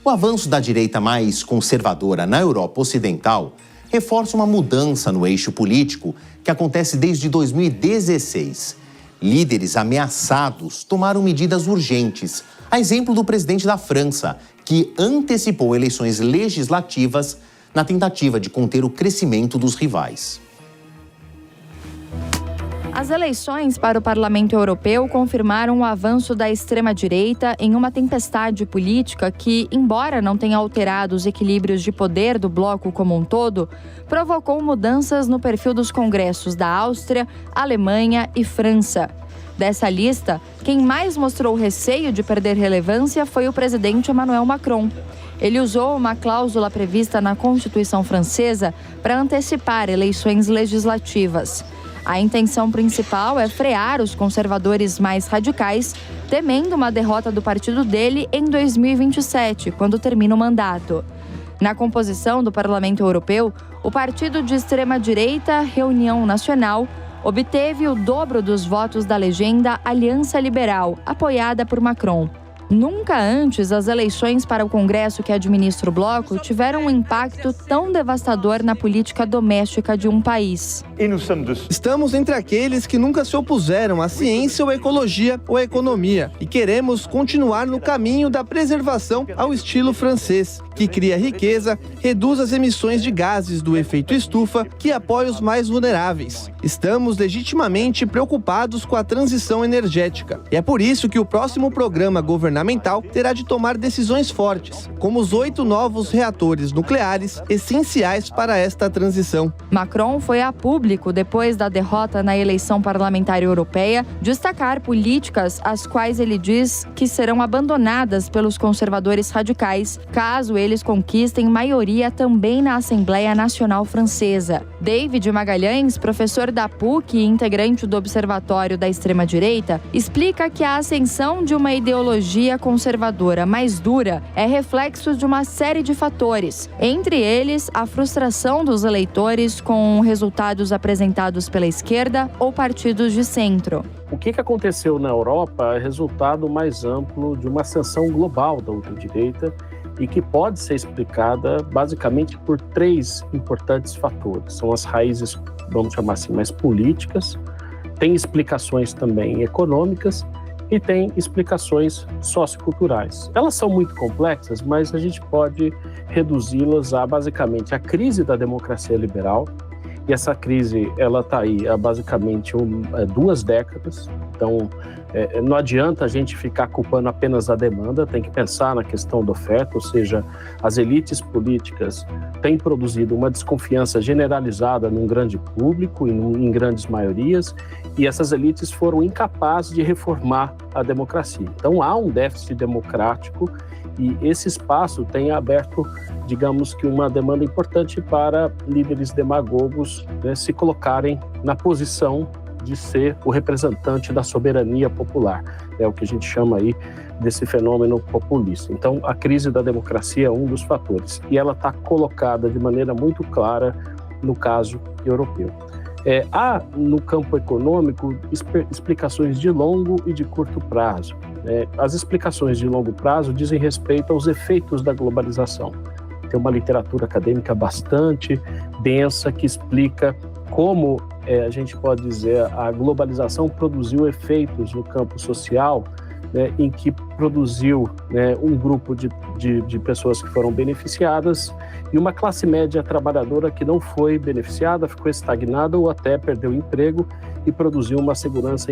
O avanço da direita mais conservadora na Europa Ocidental reforça uma mudança no eixo político que acontece desde 2016. Líderes ameaçados tomaram medidas urgentes, a exemplo do presidente da França, que antecipou eleições legislativas na tentativa de conter o crescimento dos rivais. As eleições para o Parlamento Europeu confirmaram o avanço da extrema-direita em uma tempestade política que, embora não tenha alterado os equilíbrios de poder do bloco como um todo, provocou mudanças no perfil dos congressos da Áustria, Alemanha e França. Dessa lista, quem mais mostrou receio de perder relevância foi o presidente Emmanuel Macron. Ele usou uma cláusula prevista na Constituição francesa para antecipar eleições legislativas. A intenção principal é frear os conservadores mais radicais, temendo uma derrota do partido dele em 2027, quando termina o mandato. Na composição do Parlamento Europeu, o partido de extrema-direita Reunião Nacional obteve o dobro dos votos da legenda Aliança Liberal, apoiada por Macron. Nunca antes as eleições para o Congresso que administra o bloco tiveram um impacto tão devastador na política doméstica de um país. Estamos entre aqueles que nunca se opuseram à ciência ou à ecologia ou à economia e queremos continuar no caminho da preservação ao estilo francês, que cria riqueza, reduz as emissões de gases do efeito estufa, que apoia os mais vulneráveis. Estamos legitimamente preocupados com a transição energética. E é por isso que o próximo programa governamental terá de tomar decisões fortes, como os 8 novos reatores nucleares essenciais para esta transição. Macron foi a público, depois da derrota na eleição parlamentar europeia, destacar políticas as quais ele diz que serão abandonadas pelos conservadores radicais, caso eles conquistem maioria também na Assembleia Nacional Francesa. David Magalhães, professor da PUC e integrante do Observatório da Extrema-Direita, explica que a ascensão de uma ideologia conservadora mais dura é reflexo de uma série de fatores, entre eles a frustração dos eleitores com resultados apresentados pela esquerda ou partidos de centro. O que aconteceu na Europa é resultado mais amplo de uma ascensão global da ultradireita e que pode ser explicada basicamente por 3 importantes fatores. São as raízes, vamos chamar assim, mais políticas, tem explicações também econômicas e tem explicações socioculturais. Elas são muito complexas, mas a gente pode reduzi-las a basicamente a crise da democracia liberal. E essa crise, ela está aí há basicamente 2 décadas. Então, não adianta a gente ficar culpando apenas a demanda, tem que pensar na questão da oferta, ou seja, as elites políticas têm produzido uma desconfiança generalizada num grande público e em grandes maiorias, e essas elites foram incapazes de reformar a democracia. Então, há um déficit democrático e esse espaço tem aberto, digamos que uma demanda importante para líderes demagogos, né, se colocarem na posição de ser o representante da soberania popular. É o que a gente chama aí desse fenômeno populista. Então, a crise da democracia é um dos fatores e ela está colocada de maneira muito clara no caso europeu. Há, no campo econômico, explicações de longo e de curto prazo. As explicações de longo prazo dizem respeito aos efeitos da globalização. Tem uma literatura acadêmica bastante densa que explica como, a gente pode dizer, a globalização produziu efeitos no campo social, né, em que produziu, né, um grupo de pessoas que foram beneficiadas e uma classe média trabalhadora que não foi beneficiada, ficou estagnada ou até perdeu o emprego e produziu uma segurança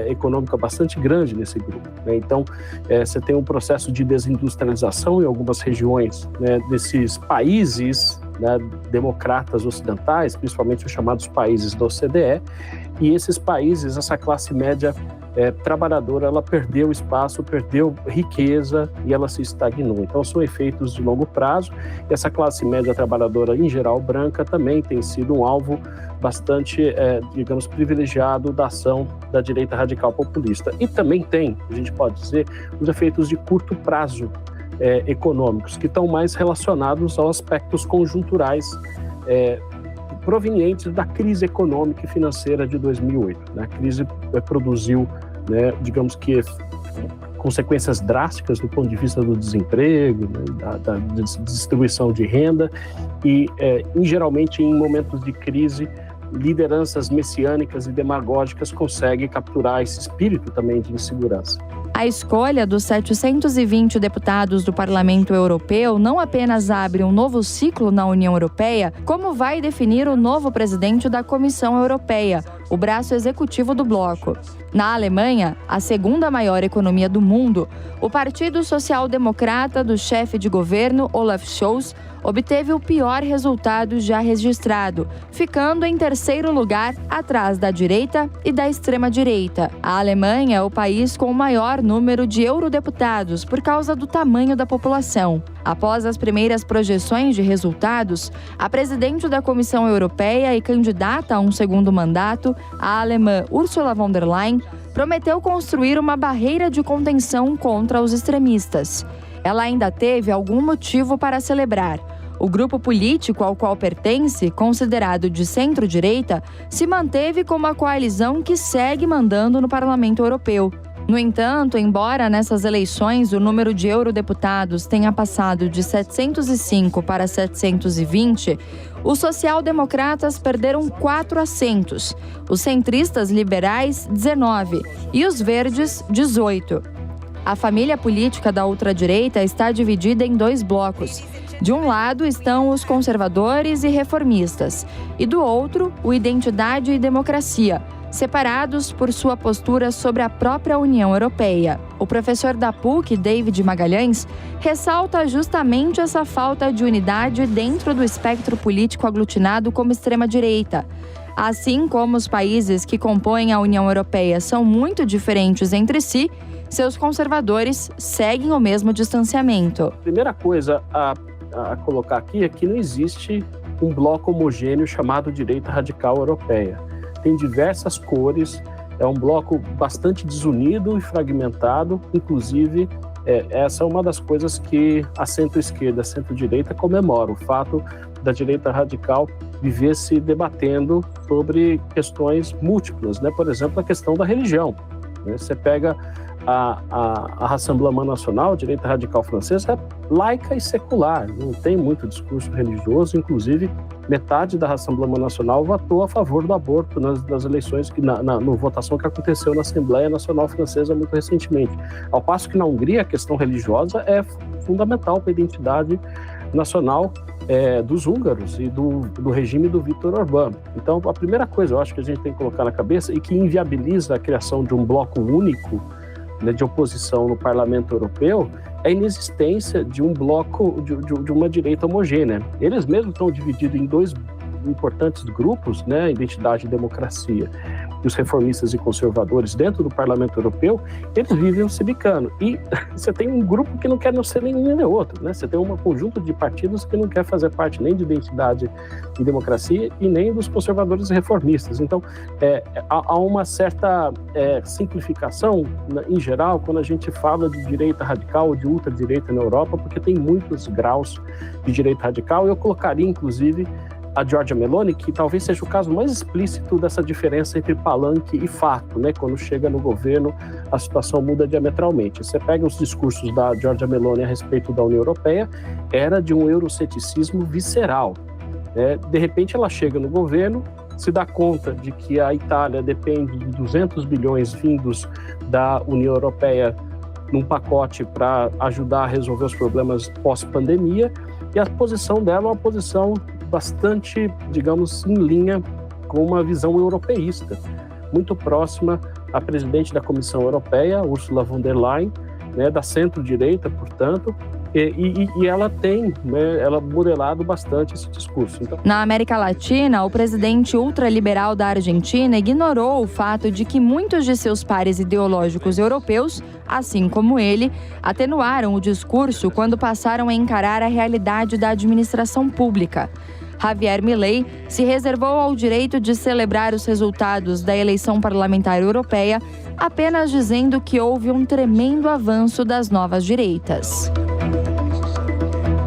econômica bastante grande nesse grupo, né? Então, você tem um processo de desindustrialização em algumas regiões, né, desses países, né, democratas ocidentais, principalmente os chamados países da OCDE, e esses países, essa classe média trabalhadora, ela perdeu espaço, perdeu riqueza e ela se estagnou. Então, são efeitos de longo prazo. E essa classe média trabalhadora, em geral branca, também tem sido um alvo bastante, digamos, privilegiado da ação da direita radical populista. E também tem, a gente pode dizer, os efeitos de curto prazo econômicos, que estão mais relacionados aos aspectos conjunturais provenientes da crise econômica e financeira de 2008. Né? A crise produziu, né, digamos que consequências drásticas do ponto de vista do desemprego, né, da distribuição de renda e, geralmente, em momentos de crise, lideranças messiânicas e demagógicas conseguem capturar esse espírito também de insegurança. A escolha dos 720 deputados do Parlamento Europeu não apenas abre um novo ciclo na União Europeia, como vai definir o novo presidente da Comissão Europeia, o braço executivo do bloco. Na Alemanha, a segunda maior economia do mundo, o Partido Social Democrata do chefe de governo Olaf Scholz obteve o pior resultado já registrado, ficando em terceiro lugar atrás da direita e da extrema-direita. A Alemanha é o país com o maior número de eurodeputados por causa do tamanho da população. Após as primeiras projeções de resultados, a presidente da Comissão Europeia e candidata a um segundo mandato, a alemã Ursula von der Leyen, prometeu construir uma barreira de contenção contra os extremistas. Ela ainda teve algum motivo para celebrar. O grupo político ao qual pertence, considerado de centro-direita, se manteve como a coalizão que segue mandando no Parlamento Europeu. No entanto, embora nessas eleições o número de eurodeputados tenha passado de 705 para 720, os social-democratas perderam 4 assentos, os centristas liberais, 19 e os verdes, 18. A família política da ultradireita está dividida em 2 blocos. De um lado estão os conservadores e reformistas, e do outro, o Identidade e Democracia, separados por sua postura sobre a própria União Europeia. O professor da PUC, David Magalhães, ressalta justamente essa falta de unidade dentro do espectro político aglutinado como extrema-direita. Assim como os países que compõem a União Europeia são muito diferentes entre si, seus conservadores seguem o mesmo distanciamento. A primeira coisa a colocar aqui é que não existe um bloco homogêneo chamado direita radical europeia. Tem diversas cores, é um bloco bastante desunido e fragmentado, inclusive essa é uma das coisas que a centro-esquerda, a centro-direita comemora, o fato da direita radical viver se debatendo sobre questões múltiplas, né? Por exemplo, a questão da religião. Você pega a Rassemblement National, a direita radical francesa, é laica e secular, não tem muito discurso religioso, inclusive metade da Rassemblement National votou a favor do aborto nas eleições, na votação que aconteceu na Assembleia Nacional Francesa muito recentemente. Ao passo que na Hungria a questão religiosa é fundamental para a identidade nacional dos húngaros e do regime do Viktor Orbán. Então, a primeira coisa, eu acho que a gente tem que colocar na cabeça e que inviabiliza a criação de um bloco único, né, de oposição no Parlamento Europeu, é a inexistência de um bloco, de uma direita homogênea. Eles mesmos estão divididos em 2 importantes grupos, né, Identidade e Democracia, e os reformistas e conservadores dentro do Parlamento Europeu, eles vivem se bicando. E você tem um grupo que não quer não ser nenhum nem outro, né? Você tem um conjunto de partidos que não quer fazer parte nem de Identidade e Democracia e nem dos conservadores e reformistas. Então, há uma certa simplificação, em geral, quando a gente fala de direita radical ou de ultradireita na Europa, porque tem muitos graus de direita radical. Eu colocaria, inclusive, a Giorgia Meloni, que talvez seja o caso mais explícito dessa diferença entre palanque e fato, né? Quando chega no governo, a situação muda diametralmente. Você pega os discursos da Giorgia Meloni a respeito da União Europeia, era de um euroceticismo visceral. De repente ela chega no governo, se dá conta de que a Itália depende de 200 bilhões vindos da União Europeia num pacote para ajudar a resolver os problemas pós-pandemia, e a posição dela é uma posição bastante, digamos, em linha com uma visão europeísta, muito próxima à presidente da Comissão Europeia, Ursula von der Leyen, né, da centro-direita, portanto, e ela tem, né, ela modelado bastante esse discurso. Então... Na América Latina, o presidente ultraliberal da Argentina ignorou o fato de que muitos de seus pares ideológicos europeus, assim como ele, atenuaram o discurso quando passaram a encarar a realidade da administração pública. Javier Milei se reservou ao direito de celebrar os resultados da eleição parlamentar europeia, apenas dizendo que houve um tremendo avanço das novas direitas.